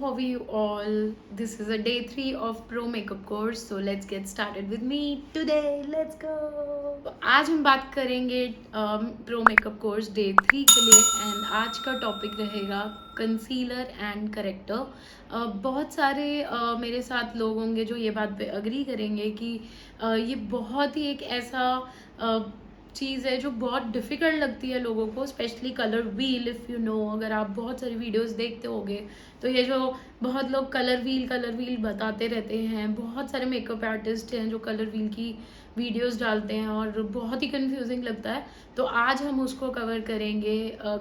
how are you all? This is a day 3 of Pro Makeup course, so let's get started with me today. Let's go. तो आज हम बात करेंगे pro makeup course day 3 के लिए and आज का टॉपिक रहेगा कंसीलर एंड करेक्टर। बहुत सारे मेरे साथ लोग होंगे जो ये बात पे अग्री करेंगे कि ये बहुत ही एक ऐसा चीज़ है जो बहुत डिफ़िकल्ट लगती है लोगों को, specially colour wheel. If you know, अगर आप बहुत सारी वीडियोस देखते होगे तो ये जो बहुत लोग कलर व्हील बताते रहते हैं, बहुत सारे मेकअप आर्टिस्ट हैं जो कलर व्हील की वीडियोस डालते हैं और बहुत ही कंफ्यूजिंग लगता है। तो आज हम उसको कवर करेंगे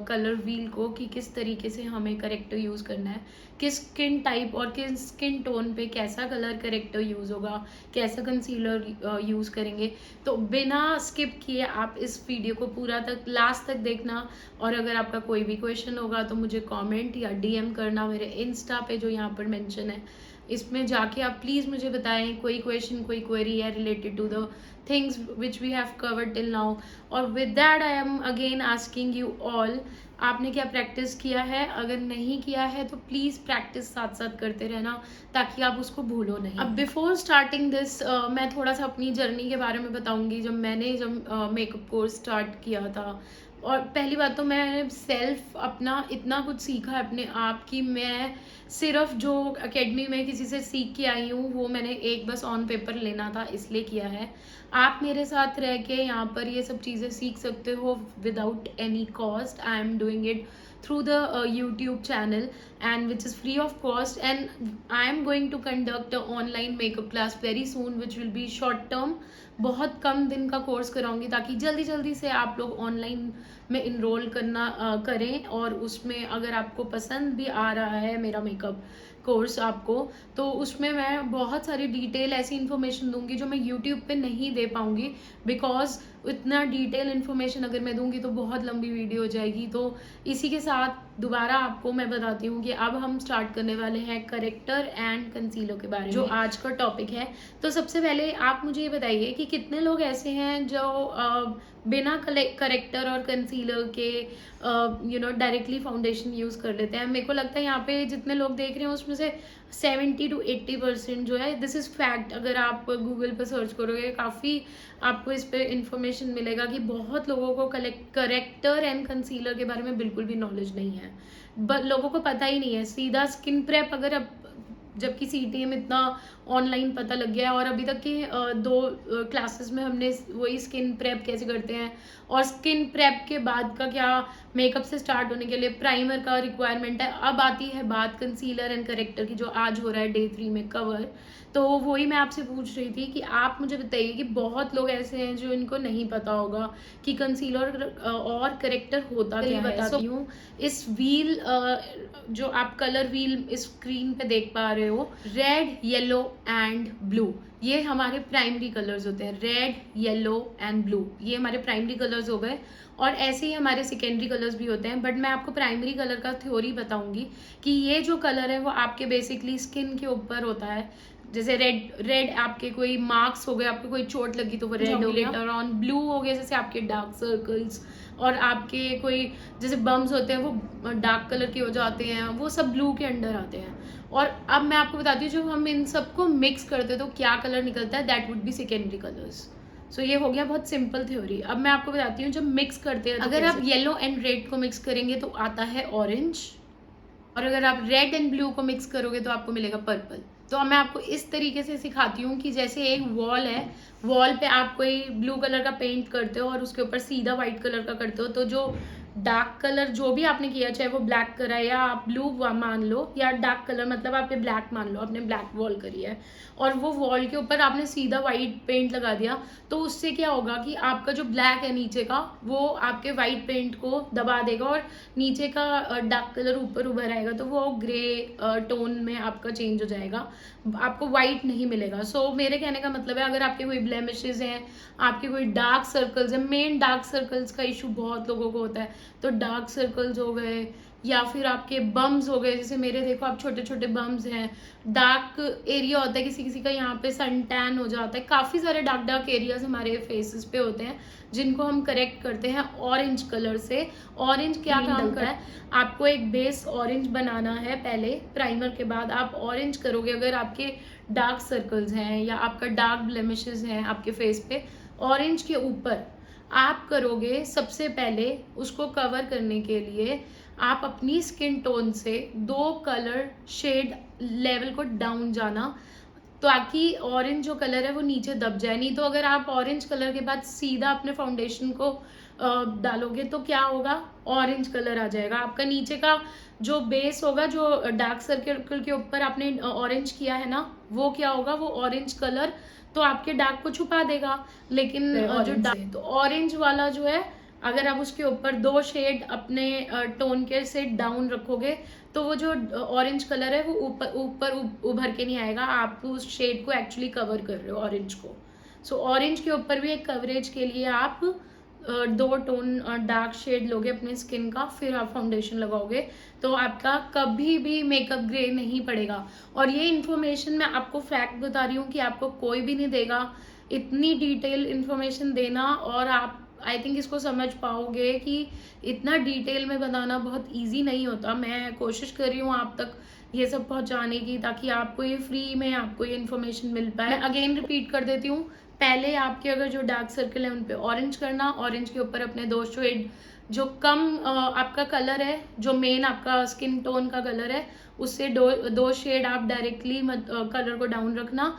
कलर व्हील को, कि किस तरीके से हमें करेक्टर यूज़ करना है, किस स्किन टाइप और किस स्किन टोन पे कैसा कलर करेक्टर यूज़ होगा, कैसा कंसीलर यूज़ करेंगे। तो बिना स्किप किए आप इस वीडियो को पूरा तक लास्ट तक देखना, और अगर आपका कोई भी क्वेश्चन होगा तो मुझे कमेंट या डीएम करना मेरे इंस्टा पे जो यहाँ पर मेंशन है, इसमें जाके आप प्लीज़ मुझे बताएं कोई क्वेश्चन, कोई क्वेरी है related to the things which we have covered till now. और with that I am again asking you all, आपने क्या प्रैक्टिस किया है? अगर नहीं किया है तो प्लीज़ प्रैक्टिस साथ साथ करते रहना ताकि आप उसको भूलो नहीं। अब बिफोर स्टार्टिंग दिस मैं थोड़ा सा अपनी जर्नी के बारे में बताऊंगी। जब मेकअप कोर्स स्टार्ट किया था, और पहली बात तो मैं सेल्फ अपना इतना कुछ सीखा है अपने आप की, मैं सिर्फ जो एकेडमी में किसी से सीख के आई हूँ वो मैंने एक बस ऑन पेपर लेना था इसलिए किया है। आप मेरे साथ रह के यहाँ पर ये सब चीज़ें सीख सकते हो without any cost. I am doing it through the YouTube channel and which is free of cost, and I am going to conduct a online makeup class very soon which will be short term। बहुत कम दिन का course कराऊंगी ताकि जल्दी जल्दी से आप लोग online में इनरोल करें, और उसमें अगर आपको पसंद भी आ रहा है मेरा मेकअप कोर्स आपको, तो उसमें मैं बहुत सारी डिटेल ऐसी इन्फॉर्मेशन दूंगी जो मैं यूट्यूब पे नहीं दे पाऊंगी, बिकॉज इतना डिटेल इन्फॉर्मेशन अगर मैं दूंगी तो बहुत लंबी वीडियो हो जाएगी। तो इसी के साथ दोबारा आपको मैं बताती हूँ कि अब हम स्टार्ट करने वाले हैं करेक्टर एंड कंसीलर के बारे में, जो आज का टॉपिक है। तो सबसे पहले आप मुझे ये बताइए कि कितने लोग ऐसे हैं जो बिना करेक्टर और कंसीलर के डायरेक्टली फाउंडेशन यूज़ कर लेते हैं। मेरे को लगता है यहाँ पे जितने लोग देख रहे हैं उसमें से 70 to 80% जो है, दिस इज़ फैक्ट। अगर आप गूगल पर सर्च करोगे काफ़ी आपको इस पर इंफॉर्मेशन मिलेगा कि बहुत लोगों को करेक्टर एंड कंसीलर के बारे में बिल्कुल भी नॉलेज नहीं है, लोगों को पता ही नहीं है। सीधा स्किन प्रेप, अगर अब जबकि CTM इतना ऑनलाइन पता लग गया है, और अभी तक के 2 क्लासेस में हमने वही स्किन प्रेप कैसे करते हैं और स्किन प्रेप के बाद का क्या मेकअप से स्टार्ट होने के लिए प्राइमर का रिक्वायरमेंट है। अब आती है बात कंसीलर एंड करेक्टर की, जो आज हो रहा है डे 3 में कवर। तो वही मैं आपसे पूछ रही थी कि आप मुझे बताइए कि बहुत लोग ऐसे हैं जो इनको नहीं पता होगा कि कंसीलर और करेक्टर होता क्या है। बताती हूँ, इस व्हील जो आप कलर व्हील इस स्क्रीन पे देख पा रहे हो, रेड, येलो एंड ब्लू, ये हमारे प्राइमरी कलर्स होते हैं। रेड, येलो एंड ब्लू, ये हमारे प्राइमरी कलर्स हो गए, और ऐसे ही हमारे सेकेंडरी कलर्स भी होते हैं। बट मैं आपको प्राइमरी कलर का थ्योरी बताऊंगी कि ये जो कलर है वो आपके बेसिकली स्किन के ऊपर होता है। जैसे रेड आपके कोई मार्क्स हो गए, आपको कोई चोट लगी तो वो रेड हो गया। लेटर ऑन ब्लू हो गया, जैसे आपके डार्क सर्कल्स और आपके कोई जैसे बम्स होते हैं वो डार्क कलर के हो जाते हैं, वो सब ब्लू के अंडर आते हैं। और अब मैं आपको बताती हूँ जब हम इन सबको मिक्स करते हैं तो क्या कलर निकलता है, that would be secondary colours. So ये हो गया बहुत सिंपल थ्योरी। अब मैं आपको बताती हूँ जब मिक्स करते हैं तो अगर आप येलो एंड रेड को मिक्स करेंगे तो आता है ऑरेंज, और अगर आप रेड एंड ब्लू को मिक्स करोगे तो आपको मिलेगा पर्पल। तो मैं आपको इस तरीके से सिखाती हूँ कि जैसे एक वॉल है, वॉल पे आप कोई ब्लू कलर का पेंट करते हो और उसके ऊपर सीधा व्हाइट कलर का करते हो, तो जो डार्क कलर जो भी आपने किया, चाहे वो ब्लैक करा है या आप ब्लू मान लो, या डार्क कलर मतलब आपने ब्लैक मान लो, आपने ब्लैक वॉल करी है और वो वॉल के ऊपर आपने सीधा व्हाइट पेंट लगा दिया, तो उससे क्या होगा कि आपका जो ब्लैक है नीचे का वो आपके व्हाइट पेंट को दबा देगा, और नीचे का डार्क कलर ऊपर उभर आएगा, तो वो ग्रे टोन में आपका चेंज हो जाएगा, आपको व्हाइट नहीं मिलेगा। सो मेरे कहने का मतलब है, अगर आपके कोई ब्लेमिशेस हैं, आपके कोई डार्क सर्कल्स हैं, मेन डार्क सर्कल्स का इशू बहुत लोगों को होता है, तो डार्क सर्कल्स हो गए या फिर आपके बम्स हो गए, जैसे मेरे देखो आप छोटे छोटे बम्स हैं, डार्क एरिया होता है किसी किसी का, यहाँ पे सन टैन हो जाता है, काफ़ी सारे डार्क डार्क एरियाज हमारे फेसेस पे होते हैं जिनको हम करेक्ट करते हैं ऑरेंज कलर से। ऑरेंज क्या काम करता है, आपको एक बेस ऑरेंज बनाना है पहले, प्राइमर के बाद आप ऑरेंज करोगे। अगर आपके डार्क सर्कल्स हैं या आपका डार्क ब्लेमिशेस हैं आपके फेस पे, ऑरेंज के ऊपर आप करोगे सबसे पहले उसको कवर करने के लिए आप अपनी स्किन टोन से 2 कलर शेड लेवल को डाउन जाना, ताकि ऑरेंज जो कलर है वो नीचे दब जाए। नहीं तो अगर आप ऑरेंज कलर के बाद सीधा अपने फाउंडेशन को डालोगे तो क्या होगा, ऑरेंज कलर आ जाएगा। आपका नीचे का जो बेस होगा, जो डार्क सर्कल के ऊपर आपने ऑरेंज किया है ना, वो क्या होगा, वो ऑरेंज कलर तो आपके डार्क को छुपा देगा। लेकिन जो डार्क तो ऑरेंज वाला जो है, अगर आप उसके ऊपर 2 शेड अपने टोन के से डाउन रखोगे तो वो जो ऑरेंज कलर है वो ऊपर ऊपर उभर के नहीं आएगा, आप उस शेड को एक्चुअली कवर कर रहे हो ऑरेंज को। सो ऑरेंज के ऊपर भी एक कवरेज के लिए आप 2 टोन डार्क शेड लोगे अपने स्किन का, फिर आप फाउंडेशन लगाओगे तो आपका कभी भी मेकअप ग्रे नहीं पड़ेगा। और ये इन्फॉर्मेशन मैं आपको फैक्ट बता रही हूँ कि आपको कोई भी नहीं देगा इतनी डिटेल इन्फॉर्मेशन देना, और आप आई थिंक इसको समझ पाओगे कि इतना डिटेल में बताना बहुत इजी नहीं होता। मैं कोशिश कर रही हूँ आप तक ये सब पहुंचाने की, ताकि आपको ये फ्री में आपको ये इन्फॉर्मेशन मिल पाए। मैं अगेन रिपीट कर देती हूँ, पहले आपके अगर जो डार्क सर्कल है उन पे ऑरेंज करना, ऑरेंज के ऊपर अपने 2 शेड जो कम आपका कलर है, जो मेन आपका स्किन टोन का कलर है, उससे 2 शेड आप डायरेक्टली कलर को डाउन रखना।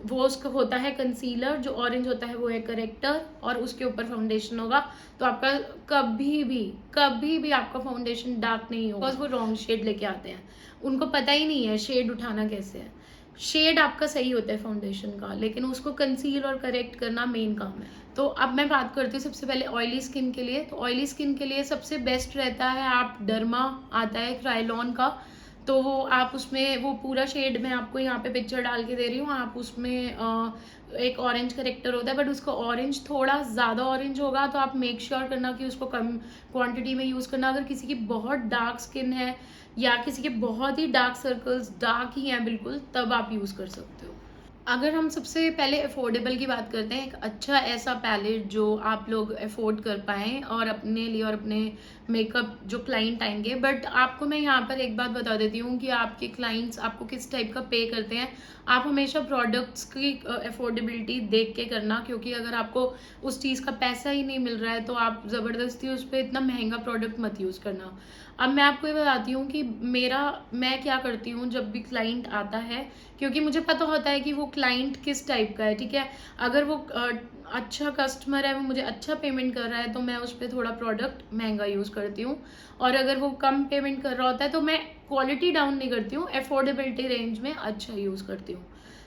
वो उसका होता है कंसीलर, जो ऑरेंज होता है वो है करेक्टर, और उसके ऊपर फाउंडेशन होगा। तो आपका कभी भी आपका फाउंडेशन डार्क नहीं होगा, बिकॉज वो रॉन्ग शेड लेके आते हैं, उनको पता ही नहीं है शेड उठाना कैसे है। शेड आपका सही होता है फाउंडेशन का, लेकिन उसको कंसील और करेक्ट करना मेन काम है। तो अब मैं बात करती हूँ सबसे पहले ऑयली स्किन के लिए। तो ऑयली स्किन के लिए सबसे बेस्ट रहता है, आप डर्मा आता है क्राइलॉन का, तो वो आप उसमें वो पूरा शेड मैं आपको यहाँ पे पिक्चर डाल के दे रही हूँ, आप उसमें एक ऑरेंज करेक्टर होता है, बट उसका ऑरेंज थोड़ा ज़्यादा ऑरेंज होगा, तो आप मेक श्योर करना कि उसको कम क्वांटिटी में यूज़ करना। अगर किसी की बहुत डार्क स्किन है या किसी के बहुत ही डार्क सर्कल्स डार्क ही हैं बिल्कुल, तब आप यूज़ कर सकते हो। अगर हम सबसे पहले अफोर्डेबल की बात करते हैं, एक अच्छा ऐसा पैलेट जो आप लोग अफोर्ड कर पाएँ और अपने लिए और अपने मेकअप जो क्लाइंट आएंगे। बट आपको मैं यहाँ पर एक बात बता देती हूँ कि आपके क्लाइंट्स आपको किस टाइप का पे करते हैं। आप हमेशा प्रोडक्ट्स की अफोर्डेबिलिटी देख के करना, क्योंकि अगर आपको उस चीज़ का पैसा ही नहीं मिल रहा है तो आप ज़बरदस्ती उस पर इतना महंगा प्रोडक्ट मत यूज़ करना। अब मैं आपको ये बताती हूँ कि मैं क्या करती हूँ जब भी क्लाइंट आता है, क्योंकि मुझे पता होता है कि वो क्लाइंट किस टाइप का है, ठीक है। अगर वो अच्छा कस्टमर है, वो मुझे अच्छा पेमेंट कर रहा है, तो मैं उस पर थोड़ा प्रोडक्ट महंगा यूज़ करती हूँ। और अगर वो कम पेमेंट कर रहा होता है तो मैं क्वालिटी डाउन नहीं करती हूँ, अफोर्डेबिलिटी रेंज में अच्छा यूज़ करती हूँ।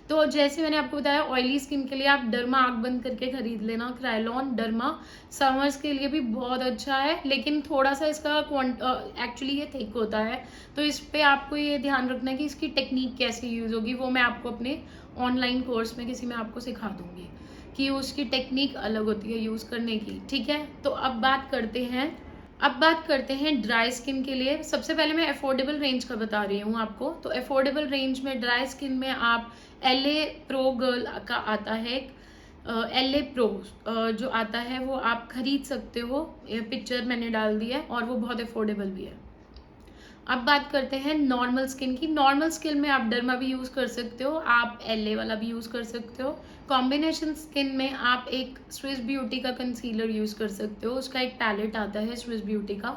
तो जैसे मैंने आपको बताया, ऑयली स्किन के लिए आप डर्मा आँख बंद करके खरीद लेना, क्राइलॉन डर्मा। समर्स के लिए भी बहुत अच्छा है, लेकिन थोड़ा सा इसका एक्चुअली ये थिक होता है, तो इस पे आपको ये ध्यान रखना है कि इसकी टेक्निक कैसे यूज़ होगी। वो मैं आपको अपने ऑनलाइन कोर्स में किसी में आपको सिखा दूंगी कि उसकी टेक्निक अलग होती है यूज़ करने की, ठीक है। तो अब बात करते हैं ड्राई स्किन के लिए। सबसे पहले मैं अफोर्डेबल रेंज का बता रही हूँ आपको। तो अफोर्डेबल रेंज में ड्राई स्किन में आप LA प्रो गर्ल का आता है, LA प्रो जो आता है वो आप खरीद सकते हो, पिक्चर मैंने डाल दी है, और वो बहुत अफोर्डेबल भी है। अब बात करते हैं नॉर्मल स्किन की। नॉर्मल स्किन में आप डर्मा भी यूज़ कर सकते हो, आप LA वाला भी यूज़ कर सकते हो। कॉम्बिनेशन स्किन में आप एक स्विस ब्यूटी का कंसीलर यूज़ कर सकते हो, उसका एक पैलेट आता है स्विस ब्यूटी का,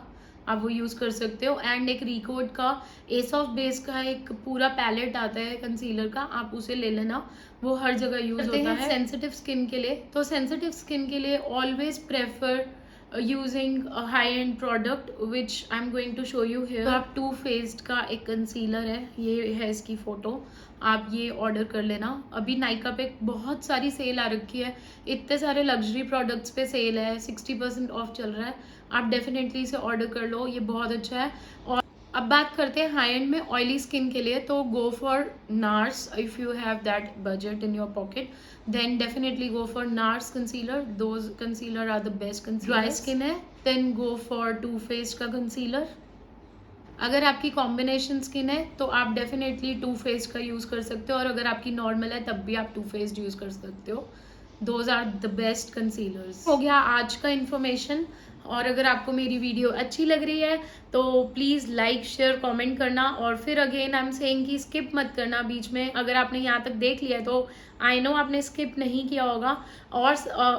आप वो यूज़ कर सकते हो। एंड एक रिकोड का एस ऑफ बेस का एक पूरा पैलेट आता है कंसीलर का, आप उसे ले लेना, वो हर जगह यूज़ होता है। सेंसिटिव स्किन के लिए, तो सेंसिटिव स्किन के लिए always prefer using a high-end product which I'm going to show you here। तो आप टू फेस्ड का एक कंसीलर है, ये है इसकी फोटो, आप ये ऑर्डर कर लेना। अभी नाइका पे बहुत सारी सेल आ रखी है, इतने सारे लग्जरी प्रोडक्ट्स पे सेल है, 60% ऑफ चल रहा है, आप डेफिनेटली इसे ऑर्डर कर लो, ये बहुत अच्छा है। और अब बात करते हैं हाई एंड में ऑयली स्किन के लिए। तो go for NARS, if you have that budget in your pocket, then definitely go for NARS concealer, those concealer are the best concealer. Dry skin है, then go for Too Faced का concealer, अगर आपकी combination skin है तो आप definitely Too Faced का use कर सकते हो, और अगर आपकी नॉर्मल है तब भी आप टू फेस्ड यूज़ कर सकते हो. Those are the best concealers. हो गया आज का इन्फॉर्मेशन. और अगर आपको मेरी वीडियो अच्छी लग रही है तो प्लीज़ लाइक शेयर कमेंट करना. और फिर अगेन आई एम सेइंग कि स्किप मत करना बीच में. अगर आपने यहाँ तक देख लिया है तो आई नो आपने स्किप नहीं किया होगा. और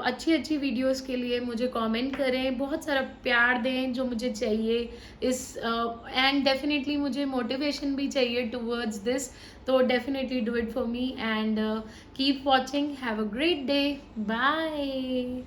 अच्छी अच्छी वीडियोस के लिए मुझे कमेंट करें, बहुत सारा प्यार दें जो मुझे चाहिए इस. एंड डेफिनेटली मुझे मोटिवेशन भी चाहिए टूवर्ड्स दिस. तो definitely do it for me and keep watching. Have a great day. Bye.